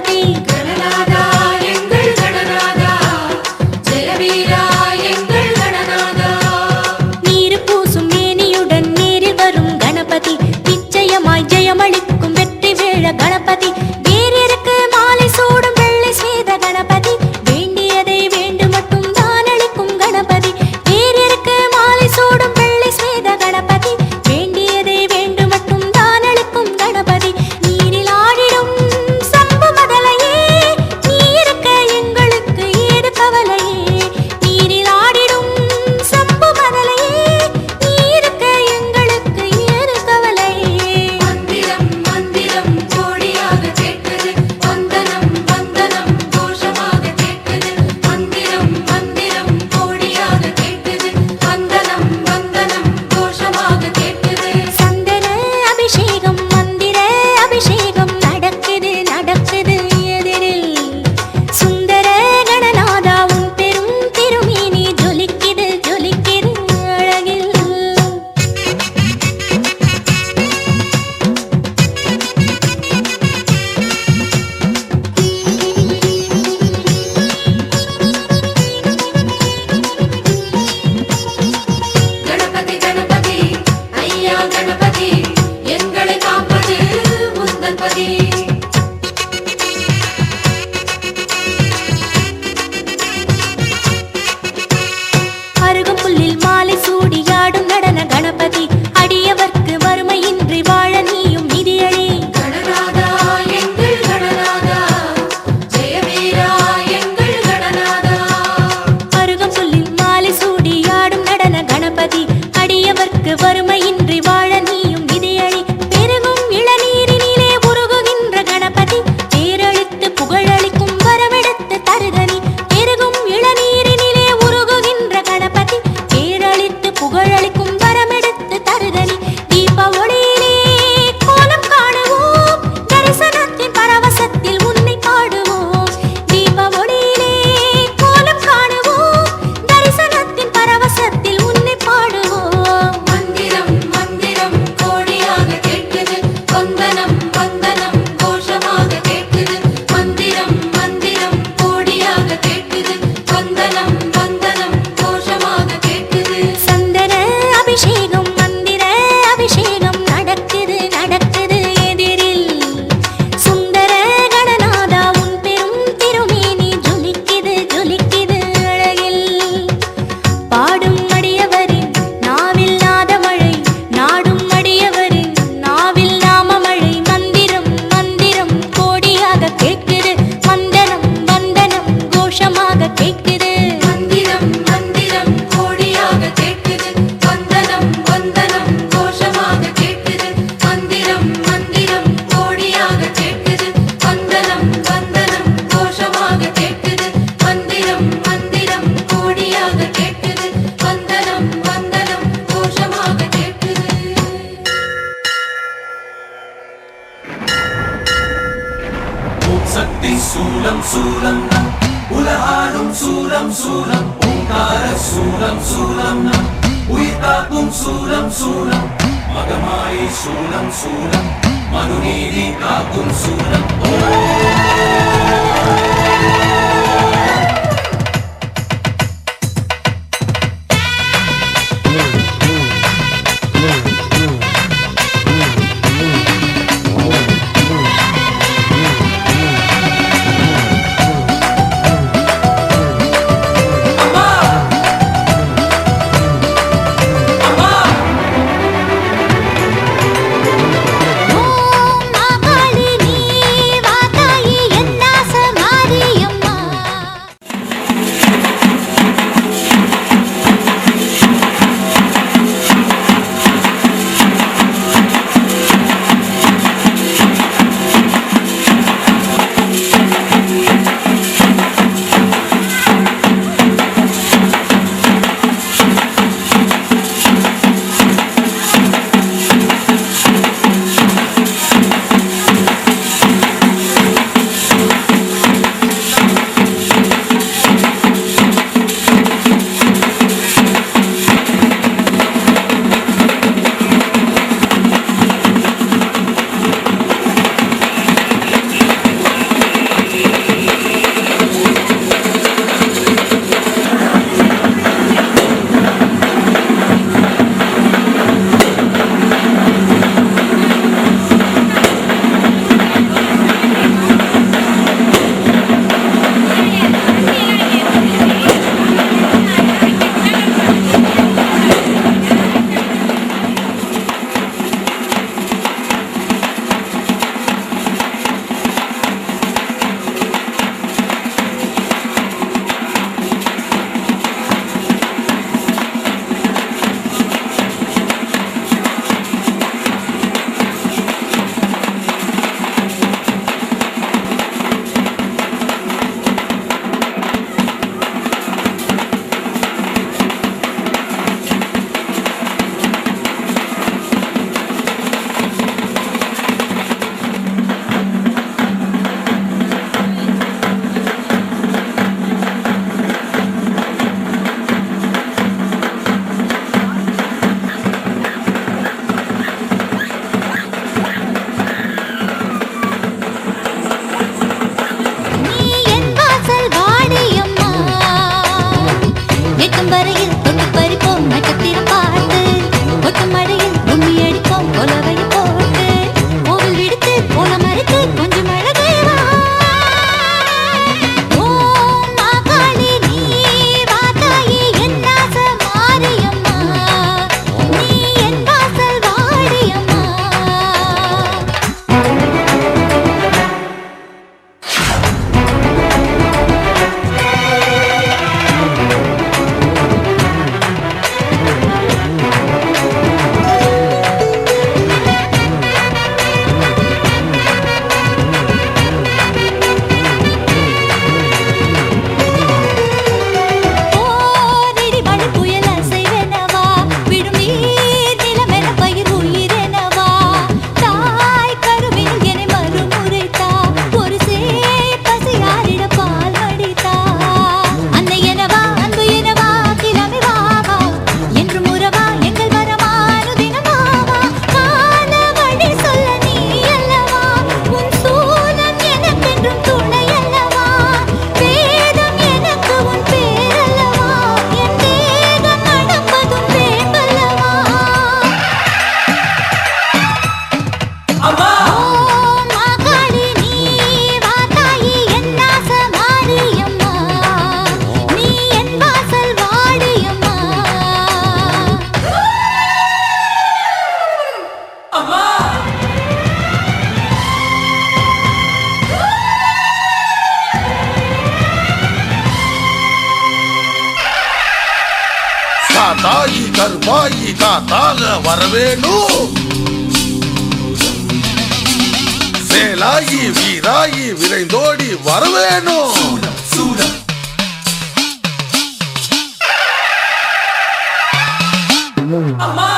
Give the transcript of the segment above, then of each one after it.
கணபதி கணநாதா எங்கள் கணநாதா ஜெயவீரா எங்கள் கணநாதா நீர் பூசும் மேனியுடன் நேரில் வரும் கணபதி நிச்சயமாய் ஜெயமளிக்கும் வெற்றி வேழ கணபதி வேறிருக்கு மாலை சூடும் வெள்ளை செய்த கணபதி வேண்டியதை வேண்டு மட்டும் தான் அளிக்கும் கணபதி வேறிருக்கு மாலை சூடும் வெள்ளை செய்த கணபதி வேண்டியதை வேண்டு மட்டும் தான் அளிக்கும் கணபதி நீரில் ஆடிடும் சம்பு மதலையே நீ இருக்க எங்களுக்கு ஏது கவலையே நீரில் ஆடிடும் சம்பு மதலையே நீ இருக்க எங்களுக்கு ஏது கவலையே மந்திரம் மந்திரம் கோடியாக கேட்குது வந்தனம் வந்தனம் கோஷமாக கேட்குது மந்திரம் மந்திரம் கோடியாக கேட்குது வந்தனம் வந்தனம் கோஷமாக கேட்குது சந்தன அபிஷேகம் மந்திர அபிஷேகம் நடக்குது நடக்குது எதிரில் சுந்தர கணநாதா உன் பெரும் திருமேனி ஜொலிக்குது ஜொலிக்குது அழகில் கணபதி கணபதி ஐயா கணபதி எங்களை காப்பது உந்தன் பதி அருகம்புல்லில் மாலை சூடியாடும் நடன கணபதி அடியவர்க்கு வறுமையின்றி வாழ நீயும் நிதியளி கணநாதா எங்கள் கணநாதா ஜெயவீரா எங்கள் கணநாதா அருகம்புல்லில் மாலை சூடியாடும் நடன கணபதி அடியவர்க்கு வறுமையின்றி வாழ நீயும் நிதியளி பெருகும் இளநீரினிலே உருகுகின்ற கணபதி பேரழித்து புகழளிக்கும் வரமெடுத்து தருகனி பெருகும் இளநீரினிலே உருகுகின்ற கணபதி பேரழித்து புகழளிக்கும் வரமெடுத்து தருகனி தீப ஒளியிலே கோலம் காணுவோம் தரிசனத்தின் பரவசத்தில் உன்னை பாடுவோம் தீப ஒளியிலே கோலம் காணுவோம் தரிசனத்தின் பரவசத்தில் உன்னை பாடுவோம் மந்திரம் மந்திரம் கோடியாக கேட்குது வந்தனம் வந்தனம் கோஷமாக கேட்குது மந்திரம் மந்திரம் கோடியாக கேட்குது வந்தனம் வந்தனம் கோஷமாக கேட்குது சந்தன அபிஷேகம் மந்திர அபிஷேகம் நடக்குது நடக்குது எதிரில் சுந்தர கணநாதா உன் பெரும் திருமேனி ஜொலிக்குது ஜொலிக்குது அழகில் பாடும் அடியவரின் நாவில் நாதமழை நாடும் அடியவரின் நாவில் நாமமழை மந்திரம் மந்திரம் கோடியாக கேட்குது வந்தனம் வந்தனம் கோஷமாக கேட்குது மந்திரம் மந்திரம் கோடியாக கேட்குது வந்தனம் வந்தனம் கோஷமாக கேட்குது மந்திரம் மந்திரம் கோடியாக கேட்குது வந்தனம் வந்தனம் கோஷமாக கேட்குது மந்திரம் மந்திரம் கோடியாக கேட்குது வந்தனம் வந்தனம் கோஷமாக கேட்குது ஓம் சக்தி சூலம் சூலம் நம் உலகாடும் சூலம் சூலம் ஓங்கார சூலம் சூலம் நம் உயிர் காக்கும் சூலம் சூலம் மகமாயி சூலம் சூலம் மனுநீதி காக்கும் சூலம் ஓம் மகாளி நீ வாதாயி தாயி கருப்பாயி காத்தாக வரவேணும். சேலாயி வீராயி விரைந்தோடி வரவேணும். சூலம் அம்மா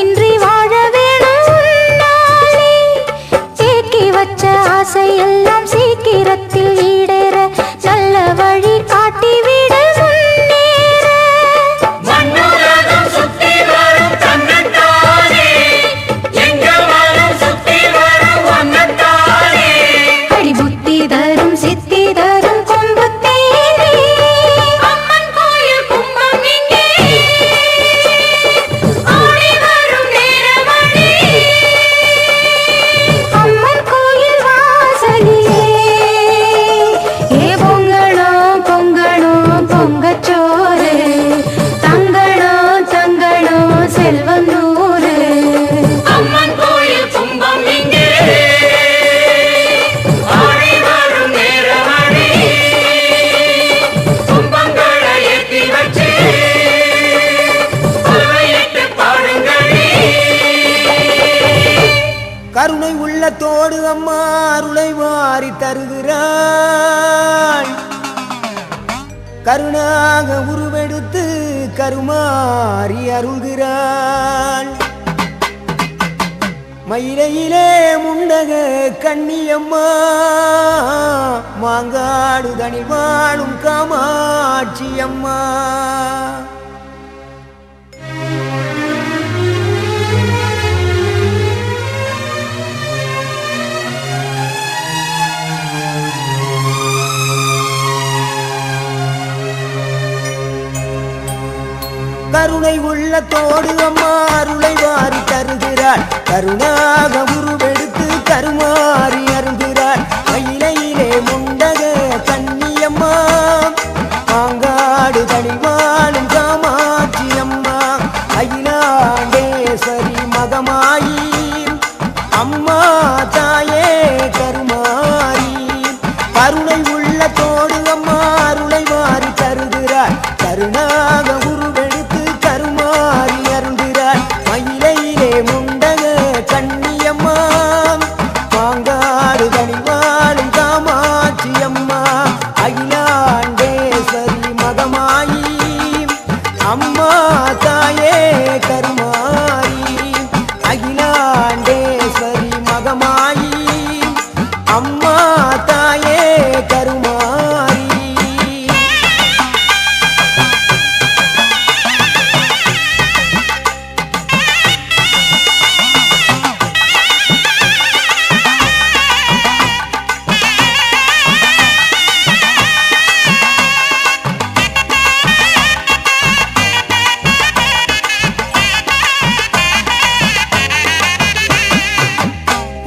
துன்பமின்றி வாழ வேணும் உன்னாலே. தேக்கி வச்ச ஆசை எல்லாம் சீக்கிரத்தில் ஈடேற நல்ல வழி காட்டிவிட முன்னேற. மண்ணுலகம் சுத்தி வரும் தன்னைத்தானே, எங்க வரும் சுத்தி வரும் ஒன்னத்தானே. அடி புத்தி தரும் சித்தி தரும் கொம்பு தேனே. அம்மன் கோயில் கும்பம் இங்கே ஆடி வரும் நேரமணி. அம்மன் கோயில் வாசலிலே ஏ பொங்கலோ பொங்கலோ பொங்கச்சோறு, தங்களோ தங்களோ செல்வம் நூறு. அம்மன் கோயில் கும்பம் இங்கே ஆடி வரும் நேரமணி. கும்பங்களை ஏற்றி வச்சு அவையிட்டு பாடுங்களே. கருணை உள்ளத்தோடு அம்மா அருளை வாரி தருகிறாள். கருணாக உருவெடுத்து கருமாறி அருள்கிறாள். மயிலையிலே முண்டக கண்ணியம்மா, மாங்காடு தனி வாழும் காமாட்சி அம்மா. கருணை உள்ளத்தோடு அம்மா அருளை வாரி தருகிறாள். கருணாக உருவெடுத்து கருமாறி அருள்கிறாள். மயிலையிலே முண்டக கண்ணியம்மா, மாங்காடு தனி வாழும் காமாட்சி அம்மா. அகிலாண்டேஸ்வரி மகமாயி அம்மா தாயே கருமாரி. கருணை உள்ளத்தோடு அம்மா அருளை வாரி தருகிறாள். கருணாக உருவெடுத்து கருமாறி அருள்கிறாள். மயிலையிலே முண்டக கண்ணியம்மா, மாங்காடு தனி வாழும் காமாட்சி அம்மா. அகிலாண்டேஸ்வரி மகமாயி அம்மா தாயே கருமாரி. அகிலாண்டேஸ்வரி மகமாயி அம்மா தாயே கருமாரி.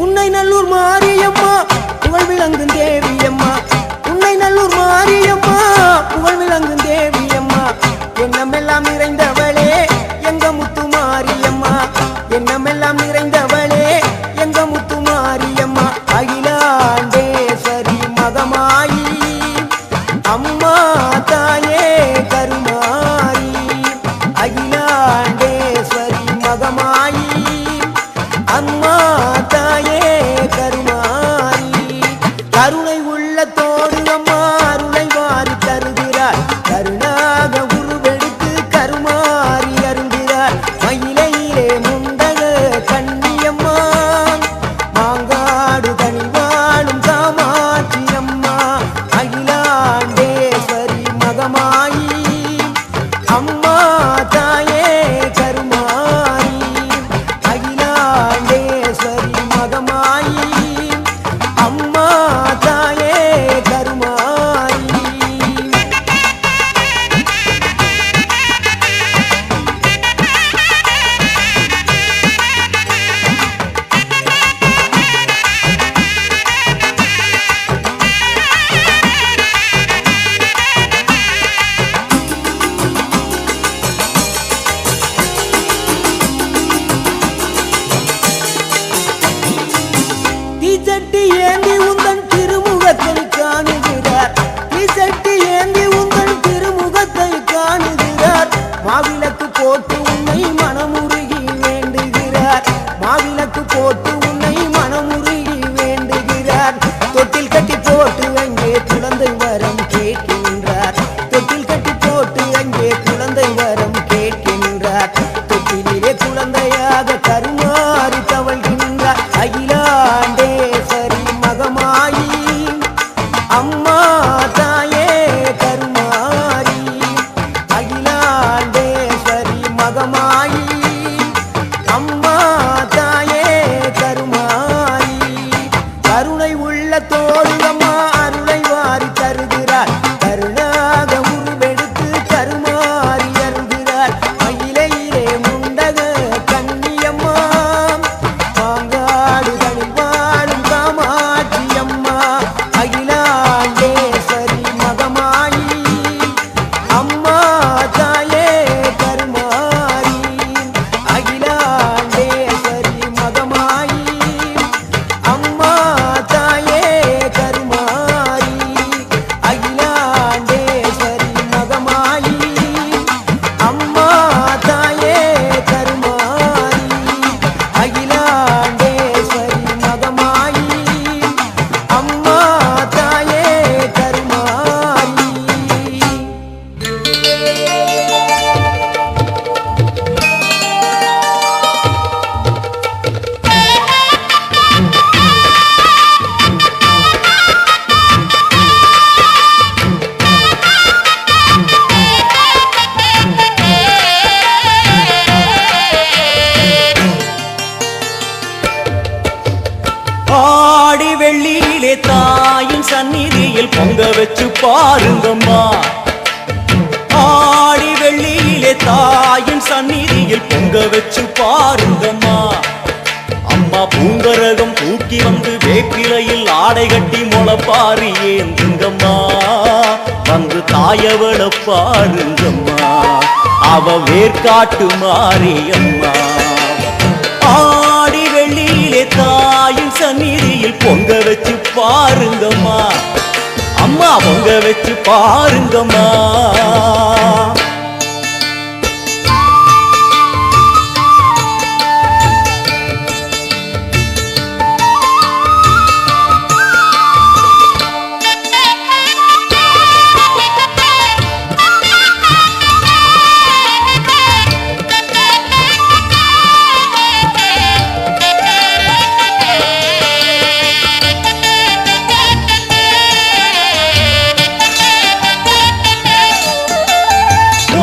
உன்னை நல்லூர் மாரியம்மா புகழ் விளங்கும் தேவியம்மா. உன்னை நல்லூர் மாரியம்மா புகழ் விளங்கும் தேவியம்மா. எண்ணமெல்லாம் நிறைந்தவளே எங்க முத்து மாரியம்மா. எண்ணமெல்லாம் நிறைந்தவளே எங்க முத்து மாரியம்மா. அகிலாண்டேஸ்வரி மகமாயி அம்மா தாயே கருமாரி. அகிலாண்டேஸ்வரி மகமாயி அம்மா தாயே கருமாரி. கருணை உள்ளத்தோடு அம்மா அருளை வாரி தருகிறாள். கருணாக உருவெடுத்து கருமாறி அருள்கிறாள். மயிலையிலே முண்டக கண்ணியம்மா, மாங்காடு தனிவா தாயே கருமாரி கருணை உள்ளத்தோடு அம்மா அருளை வாரி தருகிறார் கருணாக உருவெடுத்து கருமாறி அருகிறார் மயிலையிலே முண்டக கன்னியம்மா பாங்காடு தனிவாழும் காமாட்சி அம்மா அகிலாண்டேஸ்வரி மகமாயி அம்மா தாயே கருமாரி அகிலாண்டேஸ்வரி மகமாயி அம்மா தாயே கருமாரி அகிலாண்டேஸ்வரி மகமாயி அம்மா தாயே கருமாரி அகிலாண்டேஸ்வரி மகமாயி அம்மா தாயே கருமாரி ஆடி வெள்ளியிலே தாயின் சந்நிதியில் பொங்க வச்சு பாருங்கம்மா ஆடி வெள்ளியிலே தாயின் சந்நிதியில் பொங்க வச்சு பாருங்கம்மா அம்மா பூங்கரகம் தூக்கி வந்து வேப்பிலையில் ஆடை கட்டி முளைப்பாரி ஏந்துங்கம்மா வந்து தாயவள பாருங்கம்மா அவ வேர்க்காட்டு மாரியம்மா ஆடி வெள்ளியிலே தாயின் சந்நிதியில் பொங்க வச்சு பாருங்கம்மா அம்மா பொங்க வச்சு பாருங்கம்மா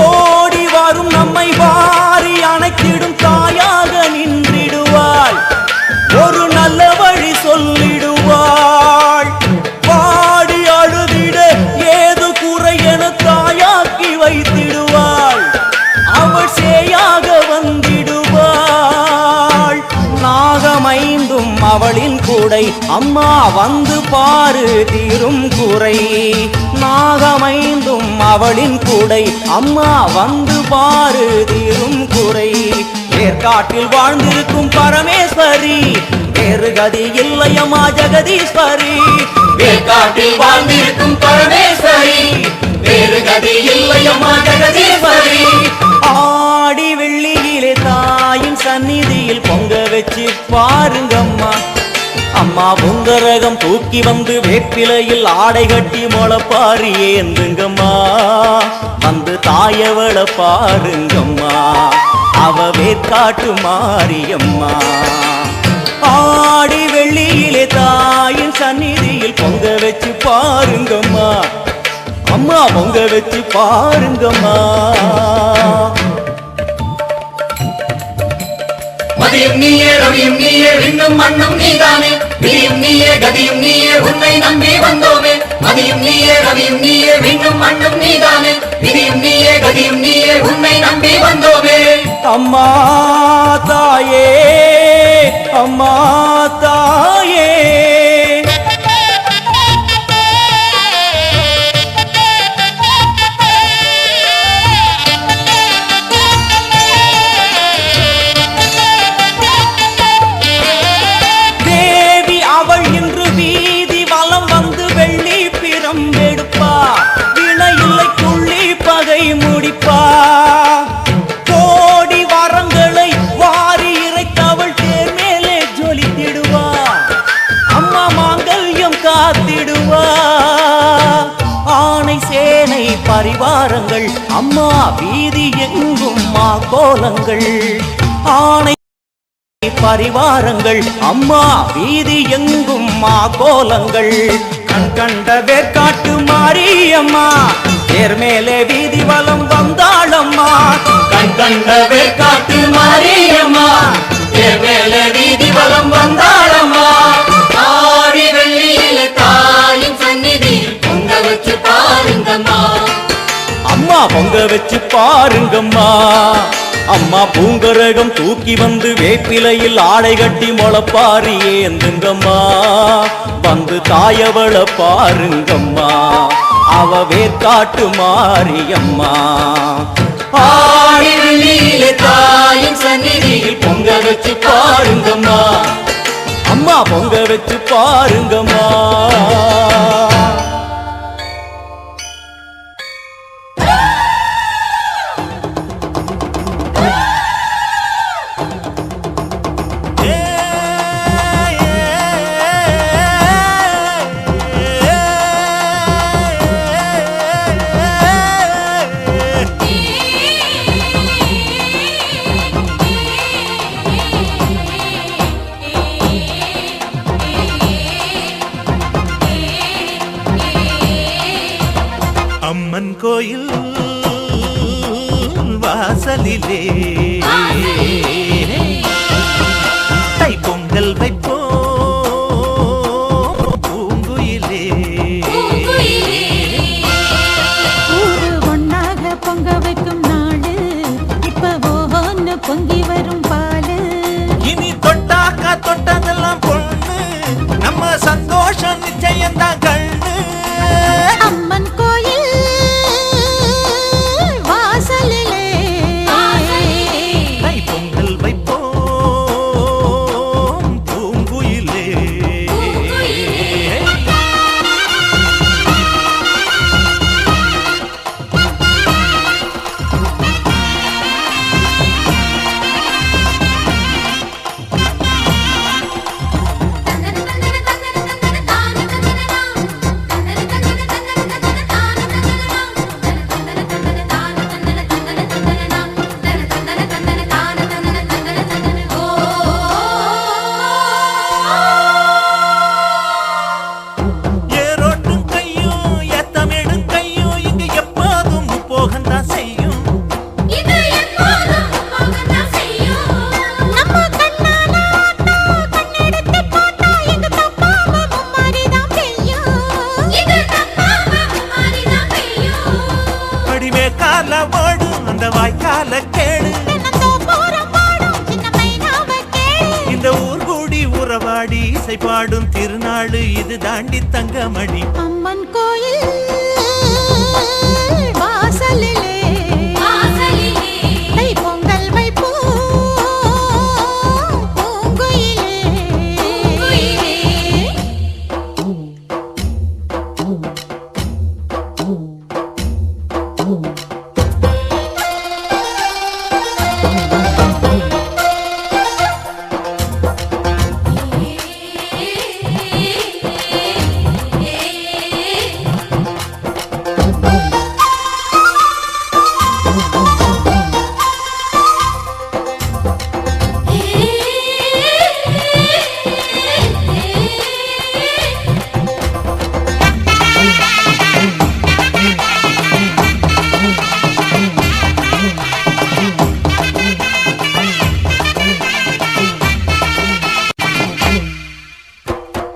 ஓடி வரும் நம்மை வாரி அணைத்திடும் தாயாக நின்றிடுவாள் ஒரு நல்ல வழி சொல்லிடுவாள் பாடி அழுதிட ஏது குறை என தாயாக்கி வைத்திடுவாள் அவள் சேயாக வந்திடுவாள் நாகமைந்தும் அவளின் கூடை அம்மா வந்து பாரு தீரும் குறை நாகமைந்தும் அவளின் கூடை அம்மா வந்து பாரு தீரும் குறை வேர்க்காட்டில் வாழ்ந்திருக்கும் பரமேஸ்வரி வேறு கதி இல்லையம்மா ஜெகதீஸ்வரி வேர்க்காட்டில் வாழ்ந்திருக்கும் பரமேஸ்வரி வேறு கதி இல்லையம்மா ஜெகதீஸ்வரி ஆடி வெள்ளியிலே தாயின் சந்நிதியில் பொங்க வச்சு பாருங்கம்மா அம்மா பொங்கரகம் தூக்கி வந்து வேப்பிலையில் ஆடை கட்டி முளைப்பாரி ஏந்துங்கம்மா வந்து தாயவள பாருங்கம்மா அவ வேர்க்காட்டு மாரியம்மா ஆடி வெள்ளியிலே தாயின் சந்நிதியில் பொங்க வச்சு பாருங்கம்மா அம்மா பொங்க வச்சு பாருங்கம்மா மதியும் நீயே ரவியும் நீயே விண்ணும் மண்ணும் நீதானே விதியும் நீயே கதியும் நீயே உன்னை நம்பி வந்தோமே மதியும் நீயே ரவியும் நீயே விண்ணும் மண்ணும் நீதானே விதியும் நீயே கதியும் நீயே உன்னை நம்பி வந்தோமே அம்மா தாயே அம்மா தாயே தேவி அவள் இன்று வீதி வலம் வந்து வெள்ளி பிரம்பெடுப்பா வினையில்லை துள்ளி பகை முடிப்பா கோடி வரங்களை வாரி இறைத்தவள் தேர் மேலே ஜொலித்திடுவா அம்மா மாங்கல்யம் காத்திடுவா ஆணை சேனை பரிவாரங்கள் அம்மா வீதி எங்கும் மா கோலங்கள் ஆணை பரிவாரங்கள் அம்மா வீதி எங்கும் மா கோலங்கள் கண் கண்ட வேர்க்காட்டு மாரியம்மா தேர் மேலே வீதி வலம் வந்தாளம்மா கண் கண்ட வேர்க்காட்டு மாரியம்மா வச்சு பாருங்கம்மா. அம்மா பூங்கரகம் தூக்கி வந்து வேப்பிலையில் ஆடை கட்டி முளப்பாரி ஏந்துங்கம்மா. வந்து தாயவள பாருங்கம்மா, அவ வேர்க்காட்டு மாரியம்மா. ஆடிலே தாயின் சந்நிதியில் பொங்க வச்சு பாருங்கம்மா. அம்மா பொங்க வச்சு பாருங்கம்மா. அம்மன் கோயில் வாசலிலே தைப்பொங்கல் வைப்போம் பூங்குயிலே. ஊரு ஒன்னாக பொங்க வைக்கும் நாடு இப்ப ஒன்னு பொங்கி வரும் பாலு. இனி தொட்டாக்கா தொட்டதெல்லாம் பொண்ணு, நம்ம சந்தோஷம் நிச்சயம்தான் கண்ணு. அம்மன் கோயில் வாசலிலே தைப்பொங்கல் வைப்போம் பூங்குயிலே. ஏரோட்டும் கையும் ஏத்தமிடும் கையும் இங்கு எப்போதும் போகத்தான் செய்யும். இது எப்போதும் போகத்தான் செய்யும். நம்ம கண்ணால ஆத்தா கண்ணெடுத்து பார்த்தா எங்க தப்பாம மும்மாரிதான் பெய்யும். இது தப்பாம மாறிதான் பெய்யும். அடிமே கால ஓடும் அந்த வாய்க்கால கேடு, தென்னந்தோப்புறம் பாடும் சின்ன மைனாவ கேளு. இந்த ஊர் கூடி உறவாடி இசை பாடும் திருநாடு இது தாண்டி தங்கமணி. அம்மன் கோயில் வாசலிலே வாசலிலே தைப்பொங்கல் வைப்போம் பூங்குயிலே.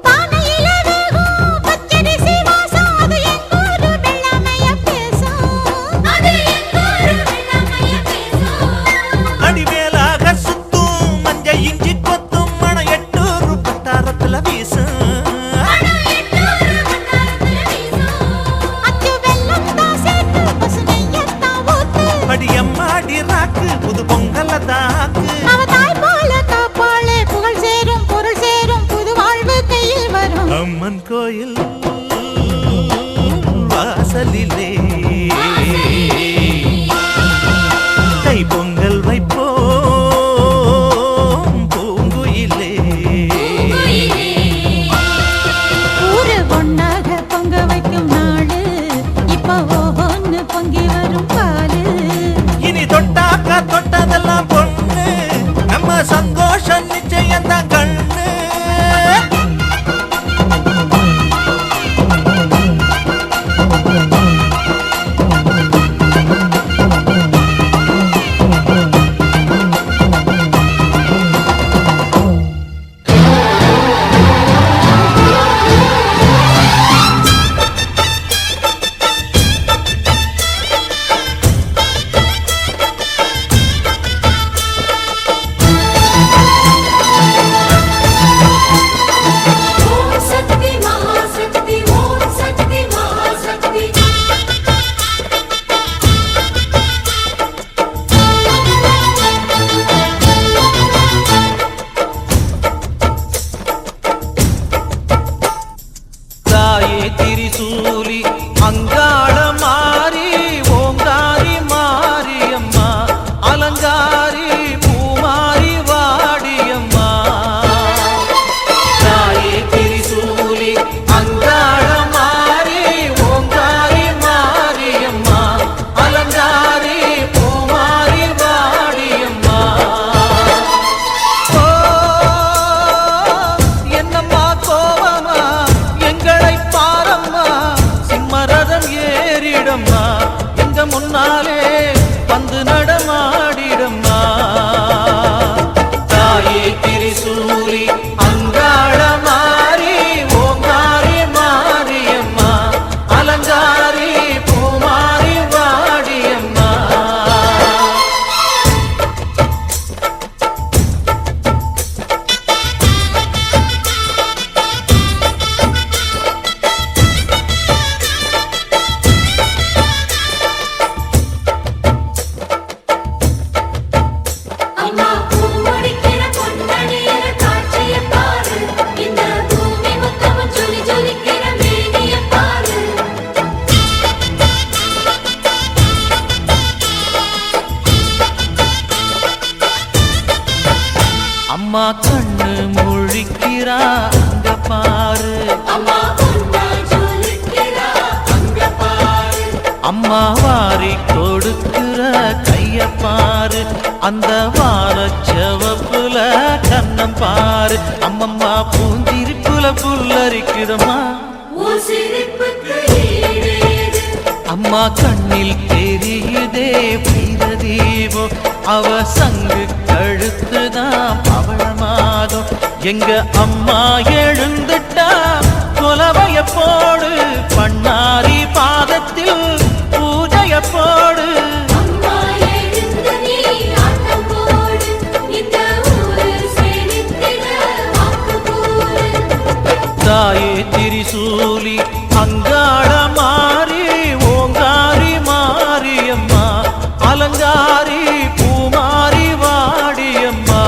பானையில வேகும் பச்சரிசி வாசம் அது எங்கூரு வெள்ளாமைய பேசும். அது எங்கூரு வெள்ளாமைய பேசும். அடிமேலாக சுத்தும் மஞ்ச இஞ்சி கொத்தும் மணம் எட்டூர் பட்டாரத்துல வீசும். அச்சு வெல்லம் தான் சேர்த்து பசு நெய்யத்தான் ஊத்து. அடியம்மாடி ராக்கு புது பொங்கல தாக்கு. அவ தாய் போல காப்பாளே புகழ் சேரும் பொருள் சேரும் புது வாழ்வு கையில் வரும். அம்மன் கோயில் வாசலிலே தைப்பொங்கல் வைப்போம் பூங்குயிலே. ஊரு ஒன்னாக பொங்க வைக்கும் நாடு இப்ப ஒன்னு பொங்கி வரும் பாலு. இனி தொட்டாக்கா தொட்டதெல்லாம் பொண்ணு, நம்ம சந்தோஷம் நிச்சயம்தான் கண்ணு. தாயே திரிசூலி அங்காள மாறி ஓங்காரி மாரியம்மா அலங்காரி பூமாரி வாடியம்மா அம்மா பூமுடிக்கிற பொன்னணியிற காட்சியைப் பாரு. இந்த பூமி மொத்தமும் ஜொலி ஜொலிக்கிற மேனியைப் பாரு. அம்மா கண்ணு முழிக்கிறா அங்க பாரு அம்மா பொன்னா ஜொலிக்கிறா அங்க பாரு. அம்மா வாரி கொடுக்கிற கைய பாரு அந்த வானச்சவப்புல கண்ணம் பாரு அம்மம்மா பூந்திருப்புல புல்லரிக்குதம்மா உன் சிரிப்புக்கு ஈடேது. அம்மா கண்ணில் தெரியுதே வீரதீபம் அவ சங்கு கழுத்துதான் பவளமாகும் எங்க அம்மா எழுந்துட்டா கொலவைய போடு பண்ணாரி பாதத்தில் பூஜைய போடு அம்மா எழுந்து நீ ஆட்டம் போடு. இந்த ஊரு செழித்திட வாக்கு கூறு. தாயே திரிசூலி அங்காள மாறி ஓங்காரி மாரியம்மா அலங்காரி பூமாரி வாடியம்மா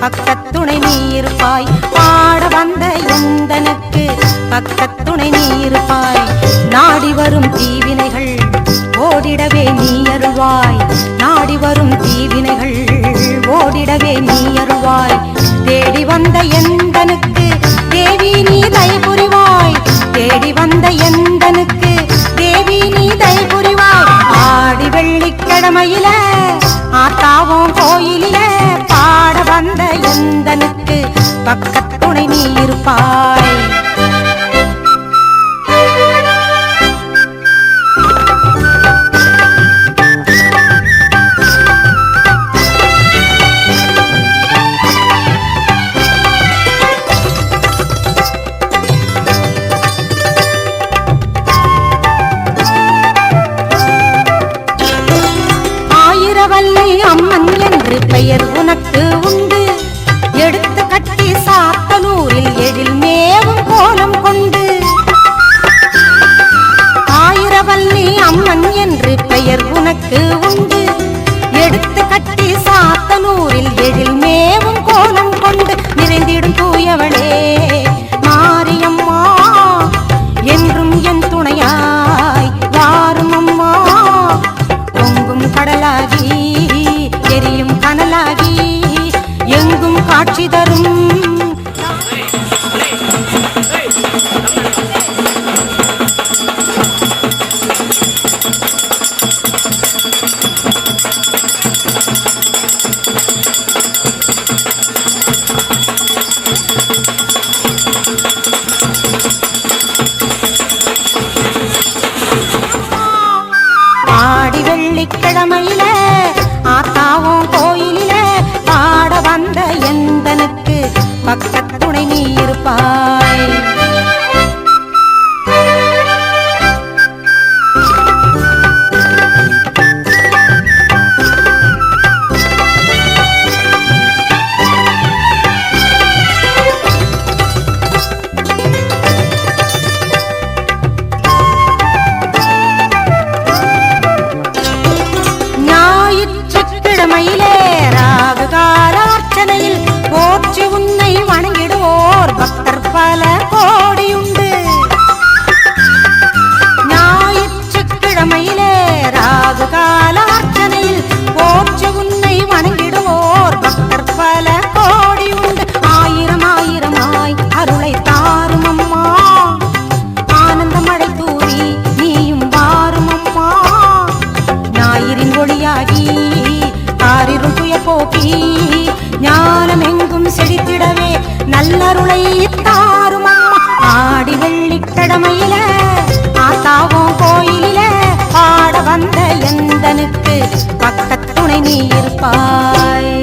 பக்கத்துணை நீ இருப்பாய். பாட வந்த எந்தனுக்கு பக்கத்துணை நீ இருப்பாய். நாடி வரும் தீவினைகள் ஓடிடவே நீ அருள்வாய். நாடி வரும் தீவினைகள் ஓடிடவே நீ அருள்வாய். தேடி வந்த எந்தனுக்கு தேவி நீ தயை புரிவாய். தேடி வந்த எந்தனுக்கு தேவி நீ தயை புரிவாய். ஆடி வெள்ளிக்கிழமையில ஆத்தாவும் கோயிலில பாட வந்த எந்தனுக்கு பக்கத்துணை நீ இருப்பாய். அம்மன் என்று பெயர் உனக்கு உண்டு. எடுத்து கட்டி சாத்தனூரில் எழில் மேவும் கோலம் கொண்டு. ஆயிரவல்லி அம்மன் என்று பெயர் உனக்கு உண்டு. எடுத்து கட்டி சாத்தனூரில் எழில் மேவும் கோலம் கொண்டு. நிறைந்திடும் தூயவளே மாரியம்மா என்றும் என் துணையாய் வாரும் அம்மா. பொங்கும் கடலாகி எரியும் கனலாகி எங்கும் காட்சி தரும். ஆடி வெள்ளிக்கிழமையில ஆத்தாவும் கோயிலில பாட வந்த எந்தனுக்கு பக்கத்துணை நீ இருப்பாய். ஞாயிற்றுக்கிழமையிலே ராகு கால அர்ச்சனையில் போற்றி உன்னை வணங்கிடுவோர் பக்தர் பல கோடியுண்டு. ஞாயிற்றுக்கிழமையிலே ராகு கால அர்ச்சனையில் போற்றி உன்னை வணங்கிடுவோர் பக்தர் பல கோடியுண்டு. ஆயிரம் ஆயிரமாய் அருளை தாரும் அம்மா. ஆனந்த மழை தூவி நீயும் வாரும் அம்மா. ஞாயிறின் ஒளியாகி ஆரிருள் துய போக்கி ஞானம் எங்கும் செழித்திடவே நல்லருளை தாரும் அம்மா. ஆடி வெள்ளிக்கிழமையில ஆத்தாவும் கோயிலில பாட வந்த எந்தனுக்கு பக்கத்துணை நீ இருப்பாய்.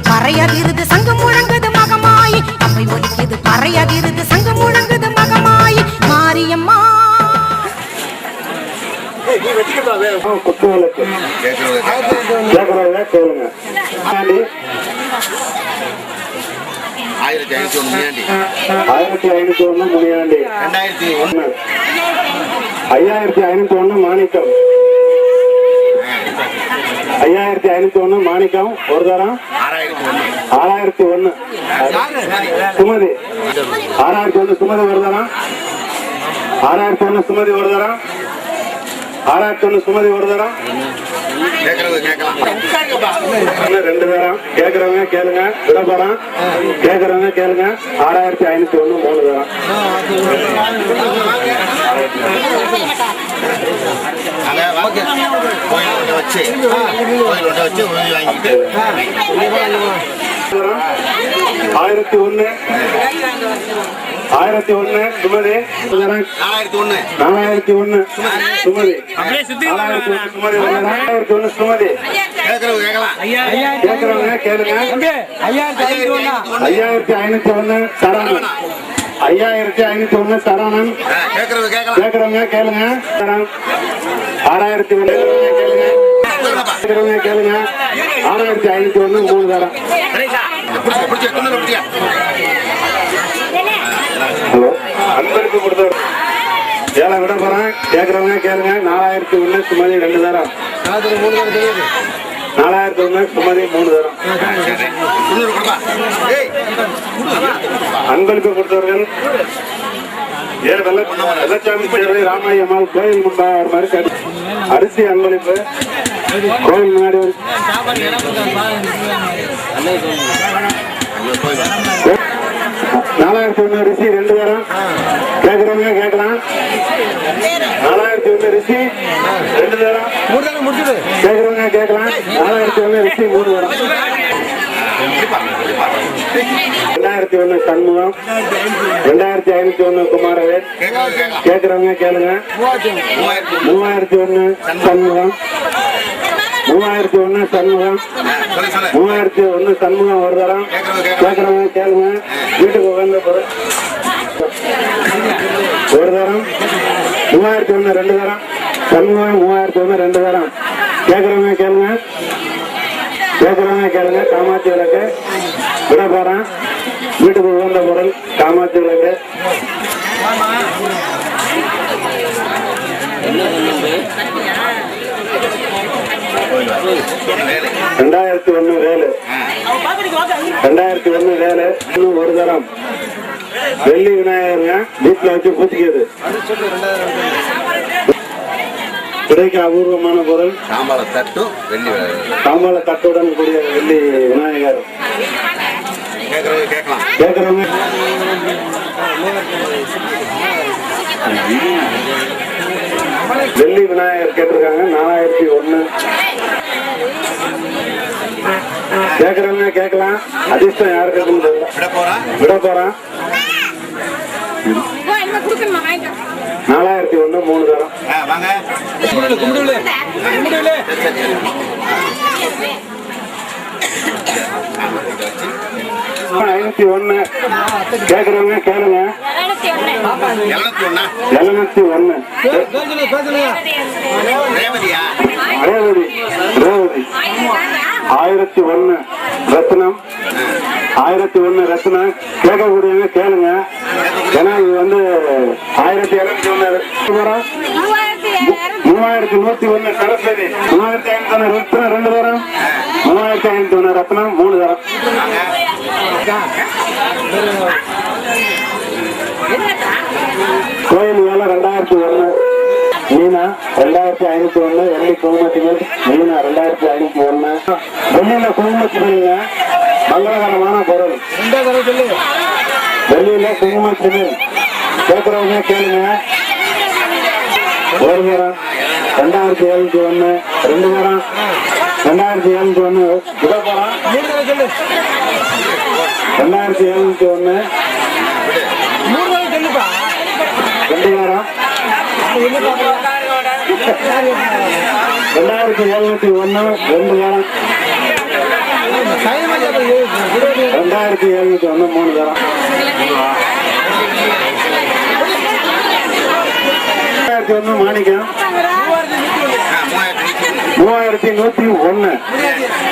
பறையதிருது சங்கம் முழங்குது மகமாயி. அவை ஒலிக்குது பறையதிருது சங்கம் முழங்குது மகமாயி. மாரியம்மா குத்துவிளக்கு கேட்கறவங்க கேளுங்க. 1501 முனியாண்டி. 5501 மாணிக்கம். 5501 மாணிக்கம் ஒரு தரம். 6001 சுமதி. 6001 சுமதி ஒரு தரம். 6001 சுமதி ஒரு தரம். 6001 சுமதி ஒரு தரம். 2 தரம். கேட்கறவங்க கேளுங்க. விடப்பறம் கேட்கறவங்க கேளுங்க. 6501 3 தரம். கோயில் வச்சு வாங்கிட்டு 1001 1001 சுமதி 4001 சுமதி 4001 சுமதி 4001 சுமதி கேக்குறவங்க கேளுங்க 5501 சரவணன் 5501 சரவணன் கேக்குறவங்க கேளுங்க 6001 கேளுங்க கேளுங்க 6501 3 தரம். ஹலோ அன்பருக்கு கொடுத்தவர் ஏழை விட போறேன் கேக்குறவங்க கேளுங்க 4001 சுமதி 2 தரம் 4001 சுமதி 3 தரம். அன்பருக்கு கொடுத்தவர்கள் வெள்ளச்சாமி சேர்வை ராமாயம்மாள் கோயில் முன்பாக மாதிரி அரிசி அன்பளிப்பு கோயில் முன்னாடி 4001 ரிசி 2 தரம் கேக்குறவங்க கேட்கலாம் 4001 ரிசி 2 தரம் கேக்குறவங்க கேட்கலாம் 4001 ரிசி 3 தரம் 2001 சண்முகம் 2501 குமாரவேல் கேக்குறவங்க கேளுங்க 3001 சண்முகம் 3001 சண்முகம் 3001 சண்முகம் ஒரு தரம் கேக்குறவங்க கேளுங்க வீட்டுக்கு உகந்த பொருள் ஒரு தரம் 3001 2 தரம் சண்முகம் 3001 2 தரம் கேக்குறவங்க கேளுங்க காமாட்சி விளக்கு விட போறேன் வீட்டுக்கு உகந்த பொருள் காமாட்சி விளக்கு 2001 வேலு 2001 வேலு இன்னும் ஒரு தரம் வெள்ளி விநாயகருங்க வீட்டுல வச்சு பூசிக்கிறது கிடைக்க அபூர்வமான பொருள் தாம்பாள தட்டுடன் கூடிய வெள்ளி விநாயகர் கேட்கிறவங்க வெள்ளி விநாயகர் கேட்டிருக்காங்க 4001 கேட்கிறவங்க கேட்கலாம் அதிர்ஷ்டம் யாருக்கு விட போறான் 4001 3 தரம் 501 கேக்குறவங்க கேளுங்க 701 ரேவதி 1001 ரத்னம் 1001 ரத்னம் கேட்கக்கூடியவங்க கேளுங்க ஏன்னா இது வந்து 1701 3101 சரஸ்வதி 3501 ரத்னம் 2 தரம் 3501 ரத்னம் 3 தரம் கோயில் வேலை 2001 மீனா 2501 வெள்ளி குங்குமத்திகள் மீனா 2501 வெள்ளியில குங்குமத்திகள் மங்களகரமான பொருள் வெள்ளியில குங்குமத்திகள் கேட்கிறவங்க கேளுங்க ஒரு தரம் 2701 2 தரம் 2701 விட போறான் 2701 2 தரம் 2701 2 தரம் 2701 3 தரம் 2001 மாணிக்கம் 3101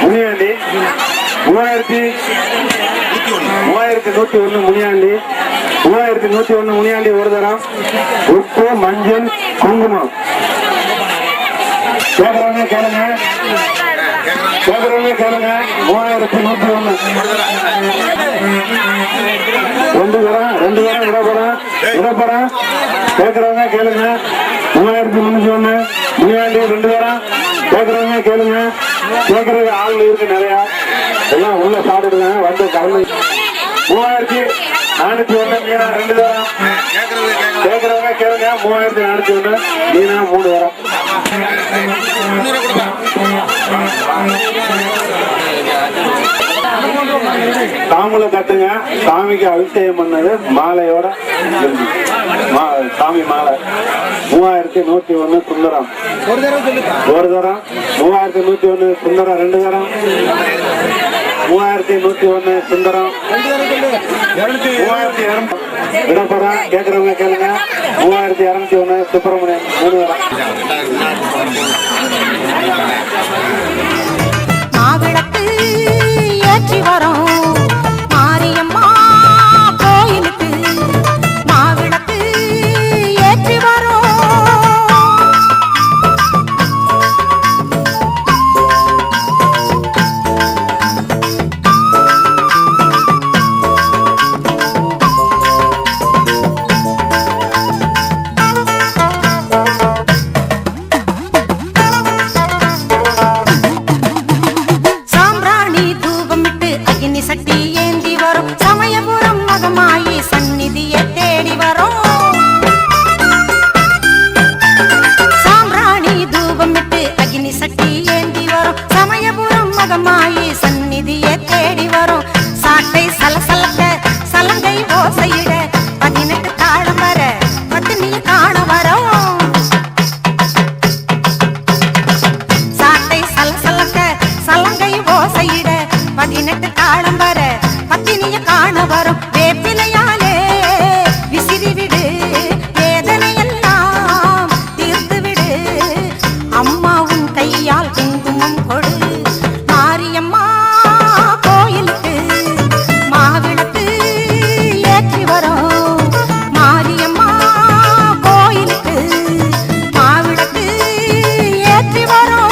முனியாண்டி 3101 முனியாண்டி 3101 முனியாண்டி ஒரு தரம் உப்பு மஞ்சள் குங்குமம் கேட்கறவங்க கேளுங்க 3101 2 தரம் விடப்படம் கேட்கறவங்க கேளுங்க 3301 முனியாண்டி 2 தரம் கேட்கறவங்க கேளுங்க கேட்கறது ஆள் இருக்கு நிறையா எல்லாம் உள்ள சாப்பிடுங்க வந்து கலந்து 3401 மீனா 2 தரம் கேட்கறவங்க கேளுங்க 3401 மீனா 3 தரம் தாம்பூல கட்டுங்க. சாமிக்கு அபிஷேகம் பண்ணது மாலையோட சாமி மாலை 3101 சுந்தரம் ஒரு தரம், 3101 சுந்தரம் 2 தரம், 3101 சுந்தரம் 3200 விடப்பறம். கேட்கறவங்க கேளுங்க. 3201 சுப்பிரமணியம் 3 தரம். மாவிளக்கு ஏற்றி வரோம் மாரியம்மா கோயிலுக்கு, மாவிளக்கு ஏற்றி வரோம். சாம்பிராணி தூபமிட்டு அக்னி சக்தி ஏந்தி வரும் சமயபுரம் மகமாயி சந்நிதியை தேடி வரும். சாம்பிராணி தூபமிட்டு அக்னி சக்தி ஏந்தி வரும் சமயபுரம் மகமாயி சந்நிதியை தேடி வரும். சாட்டை சலசலக்க சலங்கை ஓசையிட 18 தாளம் வர பத்தினி காண வரும். சாட்டை சலசலக்க சலங்கை ஓசையிட 18 தாளம் வர பத்தினிய காண வரும். வேப்பிலையாலே விசிறி விடு வேதனையெல்லாம் தீர்த்து விடு. அம்மா உன் கையால் குங்குமம் கொடு. மாரியம்மா கோயிலுக்கு மாவிளக்கு ஏற்றி வரோம். மாரியம்மா கோயிலுக்கு மாவிளக்கு ஏற்றி வரோம்.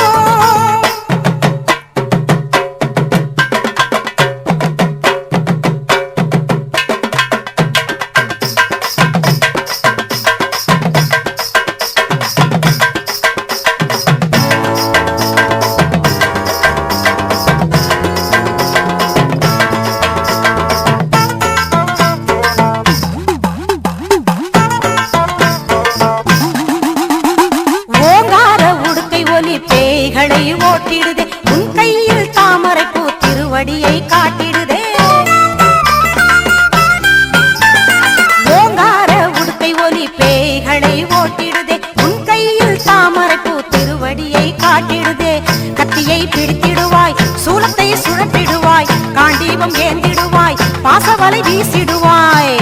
ஓங்கார உடுக்கை ஒலி பேய்களை ஓட்டிடுதே. உன் கையில் தாமரை பூ திருவடியை காட்டிடுதே. ஓங்கார உடுக்கை ஒலி பேய்களை ஓட்டிடுதே. உன் கையில் தாமரை பூ திருவடியை காட்டிடுதே. கத்தியை பிடித்திடுவாய் சூலத்தை சுழற்றிடுவாய் காண்டீபம் ஏந்திடுவாய் பாசவலை வீசிடுவாய்.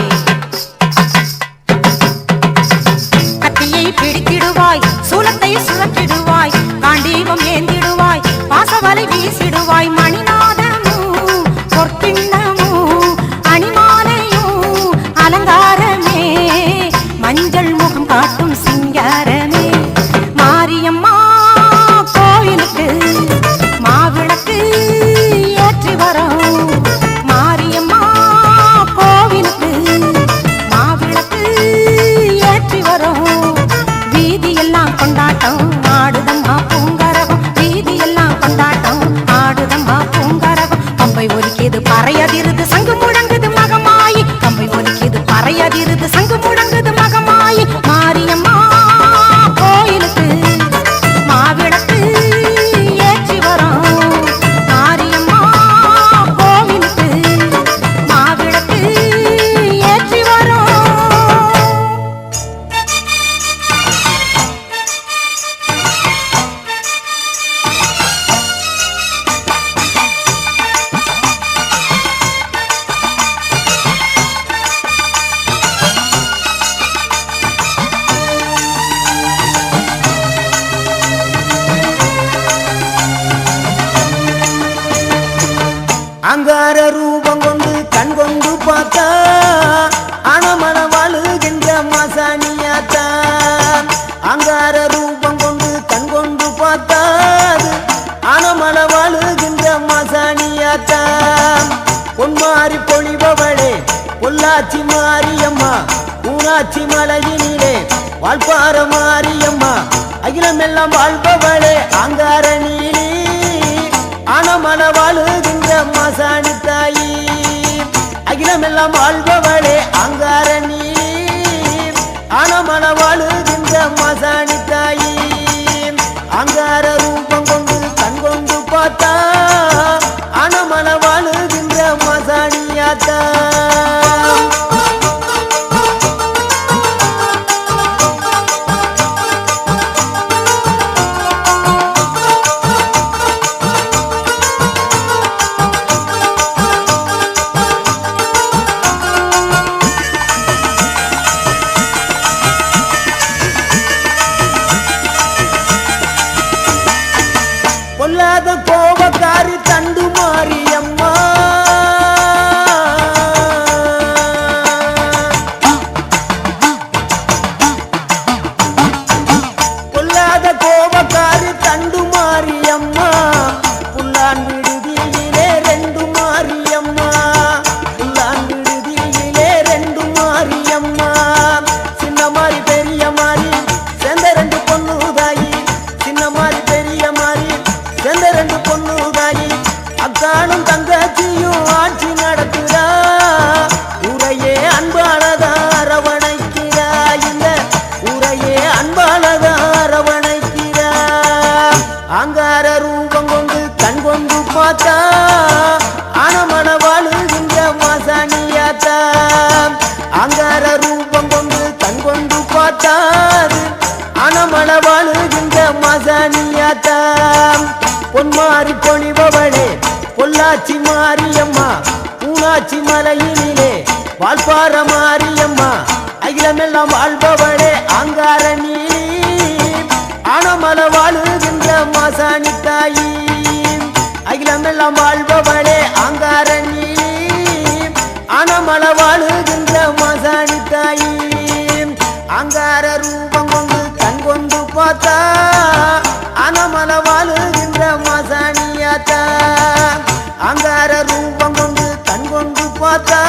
கத்தியை பிடித்திடுவாய் சூலத்தை சுழற்றிடுவாய் காண்டீபம் ஏந்திடுவாய் பாசவலை வீசிடுவாய். மணிநாதமும் பொற்கிண்ணமும் அணிமாலையும் அலங்காரமே மஞ்சள் முகம் காட்டும் சிங்காரமே. மாரியம்மா கோயிலுக்கு மாவிளக்கு ஏற்றி வரோம். மாரியம்மா கோவிலுக்கு மாவிளக்கு ஏற்றி வரோம். வீதியெல்லாம் கொண்டாட்டம் ஆடுதம்மா பூங்கரகம். வீதியெல்லாம் கொண்டாட்டம் ஆடுதம்மா பூங்கரகம். பம்பை ஒலிக்கிது பறையதிருது சங்கு முழங்குது மகமாயி. பம்பை ஒலிக்கிது பறையதிருது சங்கு முழங்குது மகமாயி. மாரியம்மா கோயிலுக்கு மாவிளக்கு ஏற்றி வரோம். மாரியம்மா கோவிலுக்கு மாவிளக்கு ஏற்றி வரோம். அங்கார ரூபம் கொண்டு கண் கொண்டு பார்த்தா அணமன வாழுகின்ற மாசாணியாத்தான். அங்கார ரூபம் கொண்டு கண் கொண்டு பார்த்தா அணமன வாழுகின்ற மாசாணியாத்தான். பொன்மாரி பொழிபவளே பொள்ளாச்சி மாரியம்மா ஊராட்சி மலையினிலே வாழ்பார மாரியம்மா அகிலமெல்லாம் வாழ்பவளே அங்கார நீலி அணமன வாழுகின்ற மாசாணி தாயி. அகிலமெல்லாம் வாழ்பவளே அங்கார நீலி அணமன வாழுகின்ற மாசாணி தாயி. பார்த்தா ஆனமன வாழுகின்ற மாசாணியாத்தா அங்கார ரூபம் கொண்டு கண் கொண்டு பார்த்தாது ஆனமன வாழுகின்ற மாசாணியாத்தா பொன்மாரி பொழிபவளே பொள்ளாச்சி மாரியம்மா பூனாச்சி மலையினிலே வால்பார மாரியம்மா அகிலமெல்லாம் வாழ்பவளே அங்கார நீலி ஆனமல வாழுகின்ற மாசாணி தாயி அகிலமெல்லாம் வாழ்பவளே அங்கார நீலி ஆனமல வாழுகின்ற மாசாணி தாயி அங்கார ரூபம் கொண்டு கண் கொண்டு பார்த்தா ஆனமல வாழுகின்ற மாசாணியாத்தா அங்கார ரூபம் கொண்டு கண் கொண்டு பார்த்தா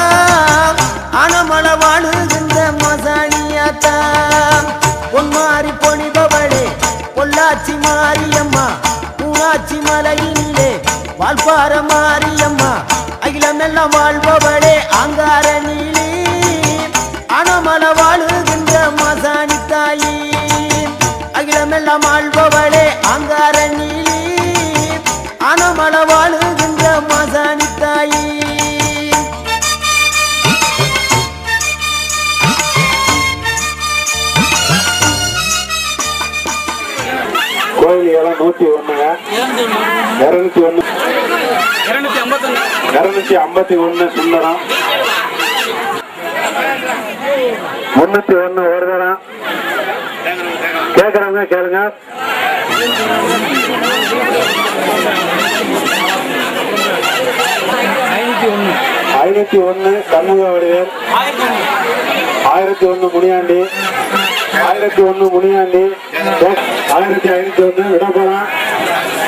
ஆனமல வாழுகின்ற மாசாணியாத்தா பொன்மாரி பொழிபவளே பொள்ளாச்சி மாரியம்மா பூனாச்சி மலையினிலே வால்பார மாரியம்மா அகிலமெல்லாம் வாழ்பவளே அங்கார நீலி ஆனமல வாழுகின்ற மாசாணி தாயி அகிலமெல்லாம் வாழ்பவளே அங்கார நீலி ஆனமல வாழுகின்ற மாசாணி தாயி கோயில் ஏலம் 101ங்க 251 சுந்தரம் 301 ஒரு தரம் கேட்கறவங்க கேளுங்க. 501 கண்முக வடிவேல் 1001 முனியாண்டி 1001 முனியாண்டி 1501 விடப்போறான்.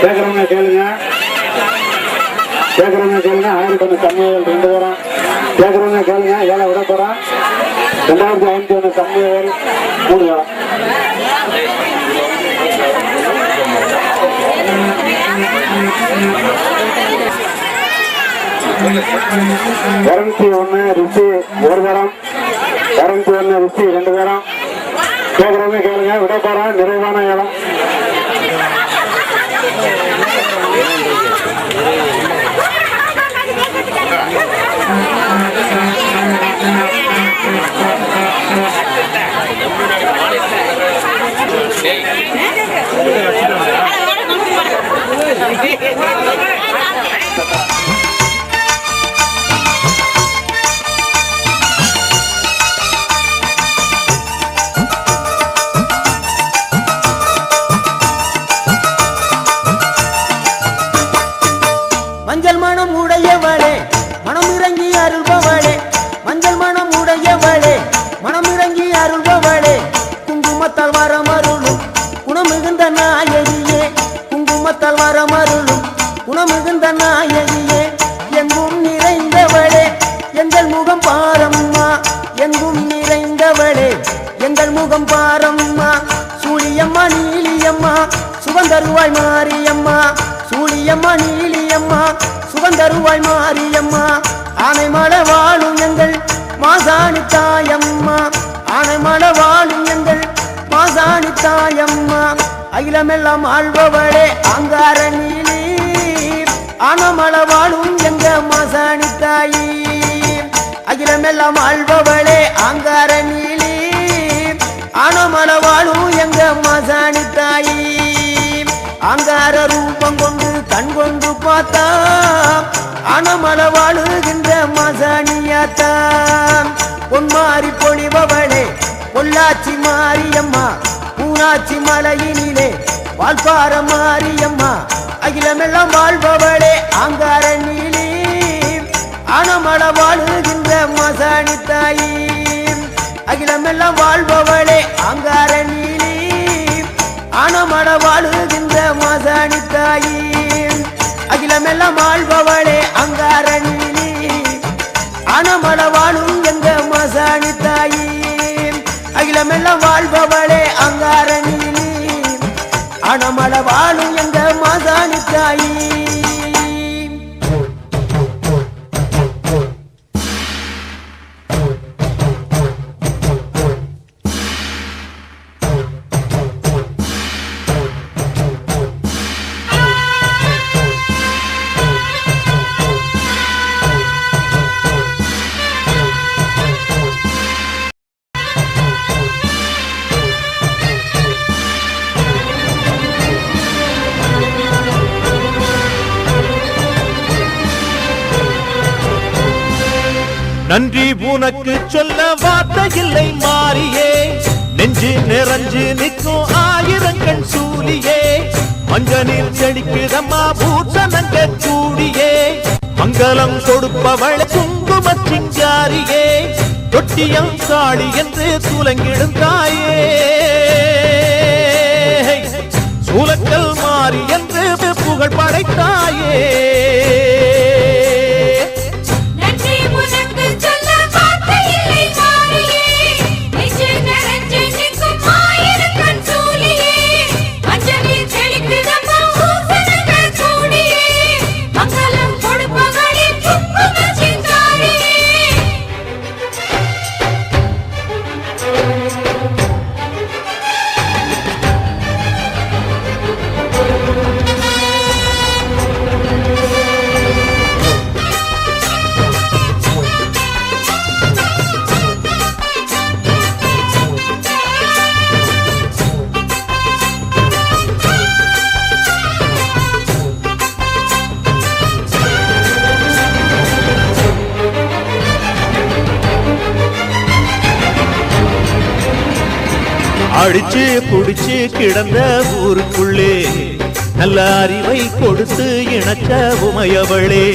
கேட்கறவங்க கேளுங்க 1001 கண்முகவேல் 2 தரம் கேட்கறவங்க கேளுங்க. ஏழை விட போறான் 2501 கண்முகவேல் 3 தரம். ஒன்று ரிஷி ஒரு தரம் 201 ரிஷி 2 தரம் கேட்கறவங்க கேளுங்க. விட போறான் நிறைவான இடம். மஞ்சள் மனம் உடையவளே மனம் இறங்கி அருள்பவளே மஞ்சள் மனம் உடையவளே மனம் இறங்கி அருள்பவளே குங்குமத்தால் வரமருளும் குணமிகுந்த நாயகியே குங்குமத்தால் வரமருளும் குணமிகுந்த நாயகியே எங்கும் நிறைந்தவளே எங்கள் முகம் பாரம்மா எங்கும் நிறைந்தவளே எங்கள் முகம் பாரம்மா சூழியம்மா நீலியம்மா சுகந்தருவாய் மாரியம்மா சூழியம்மா நீலியம்மா சுகந்தருவாய் மாரியம்மா ஆனைமல வாழும் எங்கள் மாசாணி தாயம்மா ஆனைமல வாழும் எங்கள் மாசாணி தாயம்மா அகிலமெல்லாம் ஆள்பவளே அங்கார நீலி ஆனமல வாழும் எங்க மாசாணி தாயி அகிலமெல்லாம் ஆள்பவளே அங்கார நீலி ஆனமல வாழும் எங்க மாசாணி தாயி அங்கார ரூபம் கொண்டு கண் கொண்டு பார்த்தா ஆனமல வாழுகின்ற மாசாணியாத்தா பொன்மாரி பொழிபவளே பொள்ளாச்சி மாரியம்மா பூனாச்சி மலையினிலே வால்பார மாரியம்மா அகிலமெல்லாம் வாழ்பவளே அங்கார நீலி ஆனமல வாழுகின்ற மாசாணி தாயி அகிலமெல்லாம் வாழ்பவளே அங்கார நீலி ஆனமல வாழுகின்ற மாசாணி தாயி அகிலமெல்லாம் வாழ்பவளே அங்கார நீலி ஆனமல வாழும் எங்க மாசாணி தாயி அகிலமெல்லாம் வாழ்பவளே அங்கார நீலி ஆனமல வாழும் எங்க மாசாணி தாயி நன்றி உனக்கு சொல்ல வார்த்தை இல்லை மாறியே நெஞ்சு நிறைஞ்சு நிற்கும் ஆயிரங்கண் சூலியே மஞ்சனில் செடிக்குதம்மா பூசணங்க கூடியே மங்களம் கொடுப்பவள் குங்கும சிங்காரியே தொட்டியம் காளி என்று துலங்கிடும் தாயே சூலக்கல் மாறி என்று புகழ் படைத்தாயே அடிச்சு குடிச்சு கிடந்த ஊருக்குள்ளே நல்ல அறிவை கொடுத்து இணைச்ச உமையவளே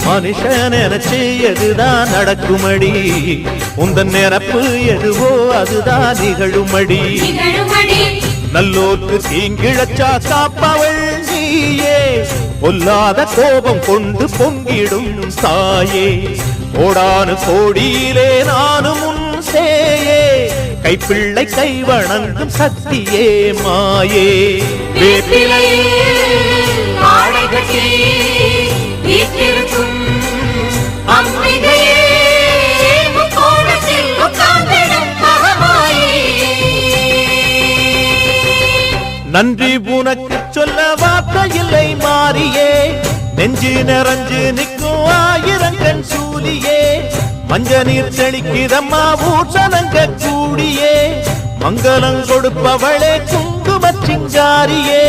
மனுஷன் நினைச்சு எதுதான் நடக்குமடி உந்தன் நிரப்பு எதுவோ அதுதான் நிகழுமடி நல்லோர்க்கு தீங்கிழச்சா காப்பவள் நீயே பொல்லாத கோபம் கொண்டு பொங்கிடும் தாயே கோடானு கோடியிலே நானும் உன் சேயே கைப்பிள்ளை கை வணங்கும் சக்தியே மாயே நன்றி உனக்கு சொல்ல வார்த்தை இல்லை மாறியே நெஞ்சு நிறைஞ்சு நிற்கும் ஆயிரங்கண் சூலியே மஞ்ச நீர் செழிக்குதம்மா ஊசனங்க கூடியே மங்களம் கொடுப்பவளே குங்கும சிங்காரியே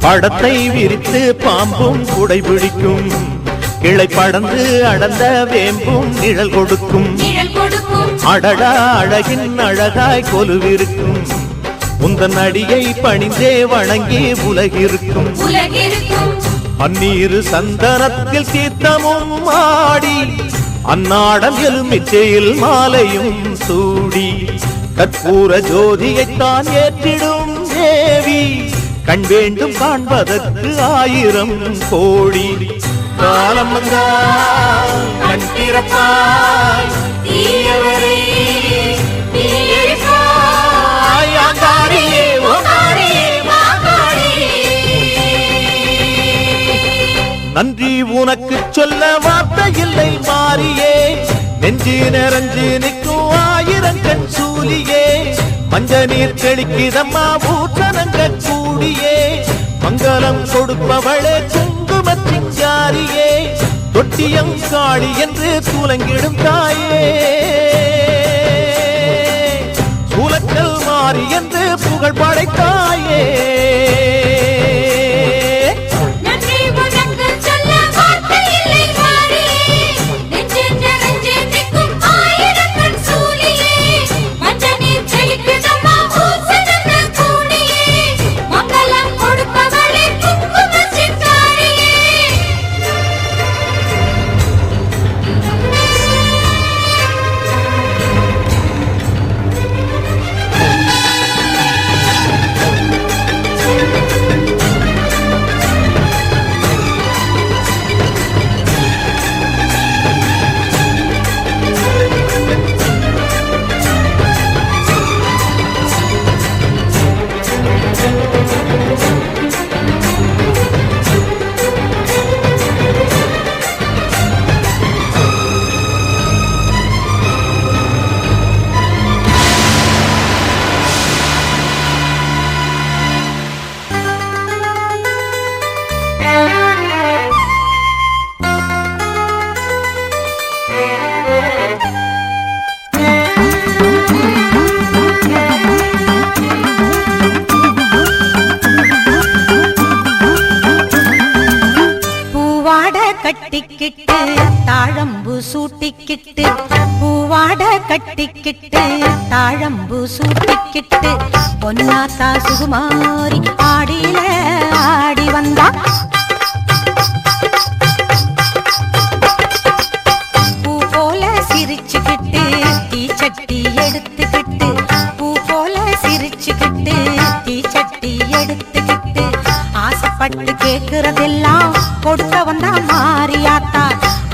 படத்தை விரித்து பாம்பும் குடைபிடிக்கும் கிளை படந்து அடர்ந்த வேம்பும் நிழல் கொடுக்கும் அடடா அழகின் அழகாய் கொலுவிருக்கும் உந்தன் அடியை பணிந்தே வணங்கி உலகிருக்கும் அந்நீரு சந்தனத்தில் தீர்த்தமும் ஆடி அந்நாடம் எலுமிச்சையில் மாலையும் சூடி கற்பூர ஜோதியைத்தான் ஏற்றிடும் தேவி கண் வேண்டும் காண்பதற்கு ஆயிரம் கோடி காலம் வந்தால் கண் திறப்பாய் தீயவரே நன்றி உனக்கு சொல்ல வார்த்தை இல்லை மாறியே நெஞ்சு நிறைஞ்சு நிற்கும் ஆயிரங்கண் சூலியே மஞ்ச நீர் செழிக்குதம்மா ஊற்றனங்க கூடியே மங்களம் கொடுப்பவளே குங்கும சிங்காரியே தொட்டியம் காளி என்று துலங்கிடும் தாயே சூலக்கல் மாறி என்று புகழ் படைத்தாயே சூட்டிக்கிட்டு பூவாட கட்டிக்கிட்டு தாழம்பூ சூட்டிக்கிட்டு பொன்னாத்தா சுகுமாரி ஆடியில ஆடி வந்தா பூ போல சிரிச்சுக்கிட்டு தீச்சட்டி எடுத்துக்கிட்டு பூ போல சிரிச்சுக்கிட்டு தீச்சட்டி எடுத்துக்கிட்டு ஆசைப்பட்டு கேக்குறதெல்லாம் கொடுக்க வந்தா மாரியாத்தா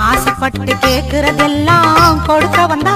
ஆசைப்பட்டு கேக்குறதெல்லாம் கொடுக்க வந்தா